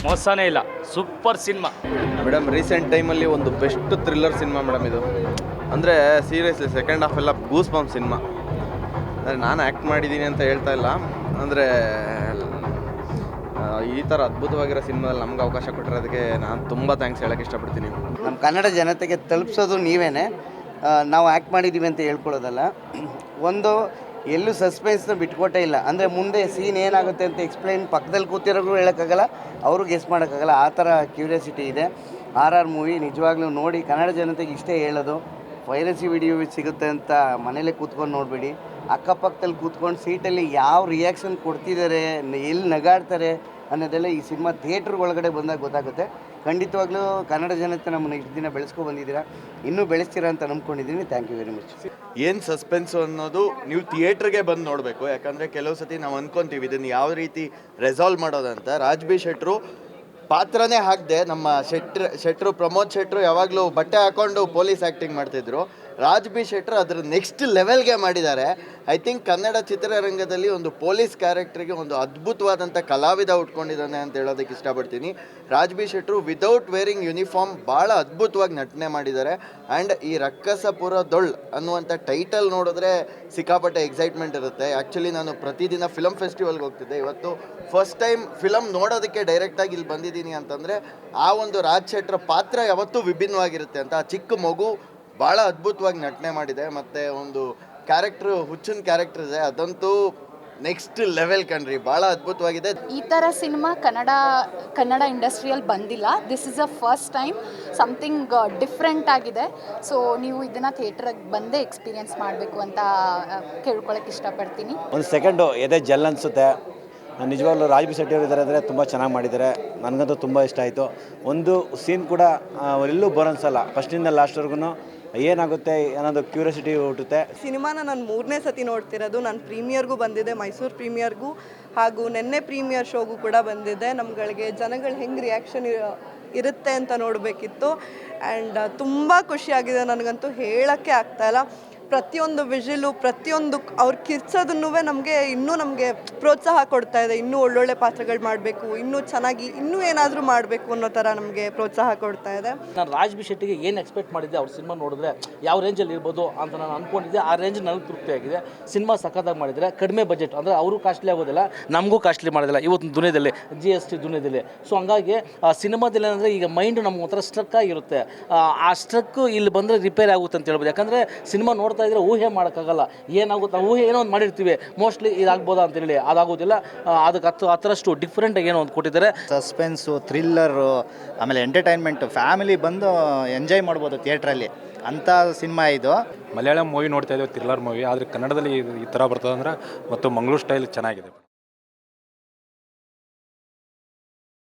ಮೋಸನೇ ಇಲ್ಲ, super cinema madam. Recent ಟೈಮಲ್ಲಿ ಒಂದು ಬೆಸ್ಟ್ ಥ್ರಿಲ್ಲರ್ ಸಿನಿಮಾ ಮೇಡಮ್ ಇದು. ಅಂದರೆ ಸೀರಿಯಸ್ಲಿ ಸೆಕೆಂಡ್ ಹಾಫ್ ಎಲ್ಲ ಗೂಸ್ ಬಂಪ್ ಸಿನಿಮಾ. ಅಂದರೆ ನಾನು ಆ್ಯಕ್ಟ್ ಮಾಡಿದ್ದೀನಿ ಅಂತ ಹೇಳ್ತಾ ಇಲ್ಲ, ಅಂದರೆ ಈ ಥರ ಅದ್ಭುತವಾಗಿರೋ ಸಿನಿಮಾದಲ್ಲಿ ನಮ್ಗೆ ಅವಕಾಶ ಕೊಟ್ಟಿರೋದಕ್ಕೆ ನಾನು ತುಂಬ ಥ್ಯಾಂಕ್ಸ್ ಹೇಳೋಕ್ಕೆ ಇಷ್ಟಪಡ್ತೀನಿ. ನಮ್ಮ ಕನ್ನಡ ಜನತೆಗೆ ತಲುಪಿಸೋದು ನೀವೇ. ನಾವು ಆ್ಯಕ್ಟ್ ಮಾಡಿದ್ದೀವಿ ಅಂತ ಹೇಳ್ಕೊಳ್ಳೋದಲ್ಲ. ಒಂದು ಎಲ್ಲೂ ಸಸ್ಪೆನ್ಸ್ನ ಬಿಟ್ಕೊಟ್ಟೇ ಇಲ್ಲ. ಅಂದರೆ ಮುಂದೆ ಸೀನ್ ಏನಾಗುತ್ತೆ ಅಂತ ಎಕ್ಸ್ಪ್ಲೈನ್ ಪಕ್ಕದಲ್ಲಿ ಕೂತಿರೋರು ಹೇಳೋಕ್ಕಾಗಲ್ಲ, ಅವರು ಗೆಸ್ ಮಾಡೋಕ್ಕಾಗಲ್ಲ. ಆ ಥರ ಕ್ಯೂರಿಯಾಸಿಟಿ ಇದೆ. RR ಮೂವಿ ನಿಜವಾಗ್ಲೂ ನೋಡಿ. ಕನ್ನಡ ಜನತೆಗೆ ಇಷ್ಟೇ ಹೇಳೋದು, ಪೈರಸಿ ವಿಡಿಯೋ ಸಿಗುತ್ತೆ ಅಂತ ಮನೇಲೇ ಕೂತ್ಕೊಂಡು ನೋಡಬೇಡಿ. ಅಕ್ಕಪಕ್ಕದಲ್ಲಿ ಕೂತ್ಕೊಂಡು ಸೀಟಲ್ಲಿ ಯಾವ ರಿಯಾಕ್ಷನ್ ಕೊಡ್ತಿದ್ದಾರೆ, ಎಲ್ಲಿ ನಗಾಡ್ತಾರೆ ಅನ್ನೋದೆಲ್ಲ ಈ ಸಿನಿಮಾ ಥಿಯೇಟ್ರ್ ಒಳಗಡೆ ಬಂದಾಗ ಗೊತ್ತಾಗುತ್ತೆ. ಖಂಡಿತವಾಗ್ಲೂ ಕನ್ನಡ ಜನತೆ ನಮ್ಮನ್ನು ಇಷ್ಟು ದಿನ ಬೆಳೆಸ್ಕೊ ಬಂದಿದ್ದೀರಾ, ಇನ್ನೂ ಬೆಳೆಸ್ತೀರಾ ಅಂತ ನಂಬ್ಕೊಂಡಿದ್ದೀನಿ. Thank you very much. ಏನು ಸಸ್ಪೆನ್ಸು ಅನ್ನೋದು ನೀವು ಥಿಯೇಟ್ರಿಗೆ ಬಂದು ನೋಡಬೇಕು. ಯಾಕಂದರೆ ಕೆಲವು ಸತಿ ನಾವು ಅಂದ್ಕೊತೀವಿ ಇದನ್ನು ಯಾವ ರೀತಿ ರೆಸಾಲ್ವ್ ಮಾಡೋದಂತ. ರಾಜ್ ಬಿ ಶೆಟ್ರು ಪಾತ್ರನೇ ಹಾಕದೆ, ನಮ್ಮ ಶೆಟ್ರು ಪ್ರಮೋದ್ ಶೆಟ್ರು ಯಾವಾಗಲೂ ಬಟ್ಟೆ ಹಾಕ್ಕೊಂಡು ಪೊಲೀಸ್ ಆ್ಯಕ್ಟಿಂಗ್ ಮಾಡ್ತಿದ್ರು. ರಾಜ್ ಬಿ ಶೆಟ್ರು ಅದ್ರ ನೆಕ್ಸ್ಟ್ ಲೆವೆಲ್ಗೆ ಮಾಡಿದ್ದಾರೆ. ಐ ಥಿಂಕ್ ಕನ್ನಡ ಚಿತ್ರರಂಗದಲ್ಲಿ ಒಂದು ಪೊಲೀಸ್ ಕ್ಯಾರೆಕ್ಟ್ರಿಗೆ ಒಂದು ಅದ್ಭುತವಾದಂಥ ಕಲಾವಿದ ಉಟ್ಕೊಂಡಿದ್ದಾನೆ ಅಂತ ಹೇಳೋದಕ್ಕೆ ಇಷ್ಟಪಡ್ತೀನಿ. ರಾಜ್ ಬಿ ಶೆಟ್ರು ವಿದೌಟ್ ವೇರಿಂಗ್ ಯೂನಿಫಾರ್ಮ್ ಭಾಳ ಅದ್ಭುತವಾಗಿ ನಟನೆ ಮಾಡಿದ್ದಾರೆ. ಆ್ಯಂಡ್ ಈ ರಕ್ಕಸಪುರ ದೊಳ್ ಅನ್ನುವಂಥ ಟೈಟಲ್ ನೋಡಿದ್ರೆ ಸಿಕ್ಕಾಪಟ್ಟೆ ಎಕ್ಸೈಟ್ಮೆಂಟ್ ಇರುತ್ತೆ. ಆ್ಯಕ್ಚುಲಿ ನಾನು ಪ್ರತಿದಿನ ಫಿಲಮ್ ಫೆಸ್ಟಿವಲ್ಗೆ ಹೋಗ್ತಿದ್ದೆ. ಇವತ್ತು ಫಸ್ಟ್ ಟೈಮ್ ಫಿಲಮ್ ನೋಡೋದಕ್ಕೆ ಡೈರೆಕ್ಟಾಗಿ ಇಲ್ಲಿ ಬಂದಿದ್ದೀನಿ ಅಂತಂದರೆ ಆ ಒಂದು ರಾಜ್ ಶೆಟ್ರ ಪಾತ್ರ ಯಾವತ್ತೂ ವಿಭಿನ್ನವಾಗಿರುತ್ತೆ ಅಂತ. ಆ ಚಿಕ್ಕ ಮಗು ಭಾಳ ಅದ್ಭುತವಾಗಿ ನಟನೆ ಮಾಡಿದೆ. ಮತ್ತು ಒಂದು ಕ್ಯಾರೆಕ್ಟ್ರು ಹುಚ್ಚಿನ ಕ್ಯಾರೆಕ್ಟರ್ ಇದೆ, ಅದಂತೂ ನೆಕ್ಸ್ಟ್ ಲೆವೆಲ್ ಕಣ್ರಿ, ಭಾಳ ಅದ್ಭುತವಾಗಿದೆ. ಈ ಥರ ಸಿನಿಮಾ ಕನ್ನಡ ಇಂಡಸ್ಟ್ರಿಯಲ್ಲಿ ಬಂದಿಲ್ಲ. This is a first time, something different ಆಗಿದೆ. ಸೊ ನೀವು ಇದನ್ನು ಥಿಯೇಟ್ರಿಗೆ ಬಂದೇ ಎಕ್ಸ್ಪೀರಿಯೆನ್ಸ್ ಮಾಡಬೇಕು ಅಂತ ಕೇಳ್ಕೊಳಕ್ಕೆ ಇಷ್ಟಪಡ್ತೀನಿ. ಒಂದು ಸೆಕೆಂಡು ಎದೆ ಜಲ್ ಅನಿಸುತ್ತೆ. ನಿಜವಾಗ್ಲೂ ರಾಜ್ ಬಿ ಶೆಟ್ಟಿ ಅವರು ಇದ್ದಾರೆ ಅಂದರೆ ತುಂಬ ಚೆನ್ನಾಗಿ ಮಾಡಿದ್ದಾರೆ. ನನಗಂತೂ ತುಂಬ ಇಷ್ಟ ಆಯಿತು. ಒಂದು ಸೀನ್ ಕೂಡ ಎಲ್ಲೂ ಬೋರ್ ಅನ್ಸಲ್ಲ. ಫಸ್ಟಿಂದ ಲಾಸ್ಟ್ವರೆಗೂ ಏನಾಗುತ್ತೆ ಅನ್ನೋದು ಕ್ಯೂರಿಯಾಸಿಟಿ ಹುಟ್ಟುತ್ತೆ. ಸಿನಿಮಾನ ನಾನು 3ನೇ ಸತಿ ನೋಡ್ತಿರೋದು. ನಾನು ಪ್ರೀಮಿಯರ್ಗೂ ಬಂದಿದ್ದೆ, ಮೈಸೂರು ಪ್ರೀಮಿಯರ್ಗೂ, ಹಾಗೂ ನೆನ್ನೆ ಪ್ರೀಮಿಯರ್ ಶೋಗೂ ಕೂಡ ಬಂದಿದ್ದೆ. ನಮ್ಗಳಿಗೆ ಜನಗಳು ಹೆಂಗೆ ರಿಯಾಕ್ಷನ್ ಇರುತ್ತೆ ಅಂತ ನೋಡಬೇಕಿತ್ತು. ಆ್ಯಂಡ್ ತುಂಬ ಖುಷಿಯಾಗಿದೆ. ನನಗಂತೂ ಹೇಳೋಕ್ಕೆ ಆಗ್ತಾಯಿಲ್ಲ. ಪ್ರತಿಯೊಂದು ವಿಷಿಲು, ಪ್ರತಿಯೊಂದು ಅವ್ರು ಕಿರ್ಚೋದನ್ನೂ ನಮಗೆ ಪ್ರೋತ್ಸಾಹ ಕೊಡ್ತಾ ಇದೆ. ಇನ್ನೂ ಒಳ್ಳೊಳ್ಳೆ ಪಾತ್ರಗಳು ಮಾಡಬೇಕು, ಇನ್ನೂ ಚೆನ್ನಾಗಿ ಇನ್ನೂ ಏನಾದರೂ ಮಾಡಬೇಕು ಅನ್ನೋ ಥರ ನಮಗೆ ಪ್ರೋತ್ಸಾಹ ಕೊಡ್ತಾ ಇದೆ. ನಾನು ರಾಜ್ ಬಿ ಶೆಟ್ಟಿಗೆ ಏನು ಎಕ್ಸ್ಪೆಕ್ಟ್ ಮಾಡಿದ್ದೆ, ಅವ್ರ ಸಿನಿಮಾ ನೋಡಿದ್ರೆ ಯಾವ ರೇಂಜಲ್ಲಿ ಇರ್ಬೋದು ಅಂತ ನಾನು ಅಂದ್ಕೊಂಡಿದ್ದೆ. ಆ ರೇಂಜ್ ನನಗೆ ತೃಪ್ತಿಯಾಗಿದೆ. ಸಿನಿಮಾ ಸಖತ್ತಾಗಿ ಮಾಡಿದರೆ, ಕಡಿಮೆ ಬಜೆಟ್ ಅಂದರೆ ಅವರು ಕಾಸ್ಟ್ಲಿ ಆಗೋದಿಲ್ಲ, ನಮಗೂ ಕಾಸ್ಟ್ಲಿ ಮಾಡೋದಿಲ್ಲ ಇವತ್ತು ದುನಿಯಾದಲ್ಲಿ, GST ದುನಿಯಾದಲ್ಲಿ. ಸೊ ಹಂಗಾಗಿ ಸಿನಿಮಾದಲ್ಲಿ ಏನಂದರೆ ಈಗ ಮೈಂಡು ನಮ್ಗೆ ಒಂಥರ ಸ್ಟ್ರಕ್ ಆಗಿರುತ್ತೆ. ಆ ಸ್ಟ್ರಕ್ಕು ಇಲ್ಲಿ ಬಂದರೆ ರಿಪೇರ್ ಆಗುತ್ತೆ ಅಂತ ಹೇಳ್ಬೋದು. ಯಾಕಂದರೆ ಸಿನಿಮಾ ನೋಡ್ತಾ ಇದ್ರೆ ಊಹೆ ಮಾಡೋಕ್ಕಾಗಲ್ಲ ಏನಾಗುತ್ತೆ. ನಾವು ಊಹೆ ಏನೋ ಒಂದು ಮಾಡಿರ್ತೀವಿ, ಮೋಸ್ಟ್ಲಿ ಇದಾಗ್ಬೋದಾ ಅಂತೇಳಿ, ಅದಾಗೋದಿಲ್ಲ. ಅದಕ್ಕೆ ಹತ್ತರಷ್ಟು ಡಿಫ್ರೆಂಟಾಗಿ ಏನೋ ಒಂದು ಕೊಟ್ಟಿದ್ದಾರೆ. ಸಸ್ಪೆನ್ಸು, ಥ್ರಿಲ್ಲರು, ಆಮೇಲೆ ಎಂಟರ್ಟೈನ್ಮೆಂಟು, ಫ್ಯಾಮಿಲಿ ಬಂದು ಎಂಜಾಯ್ ಮಾಡ್ಬೋದು ಥಿಯೇಟ್ರಲ್ಲಿ ಅಂಥ ಸಿನಿಮಾ ಇದು. ಮಲಯಾಳಂ ಮೂವಿ ನೋಡ್ತಾ ಇದ್ದೇವೆ, ಥ್ರಿಲ್ಲರ್ ಮೂವಿ. ಆದರೆ ಕನ್ನಡದಲ್ಲಿ ಈ ಥರ ಬರ್ತದೆ ಅಂದರೆ ಮತ್ತು ಮಂಗಳೂರು ಸ್ಟೈಲ್ ಚೆನ್ನಾಗಿದೆ.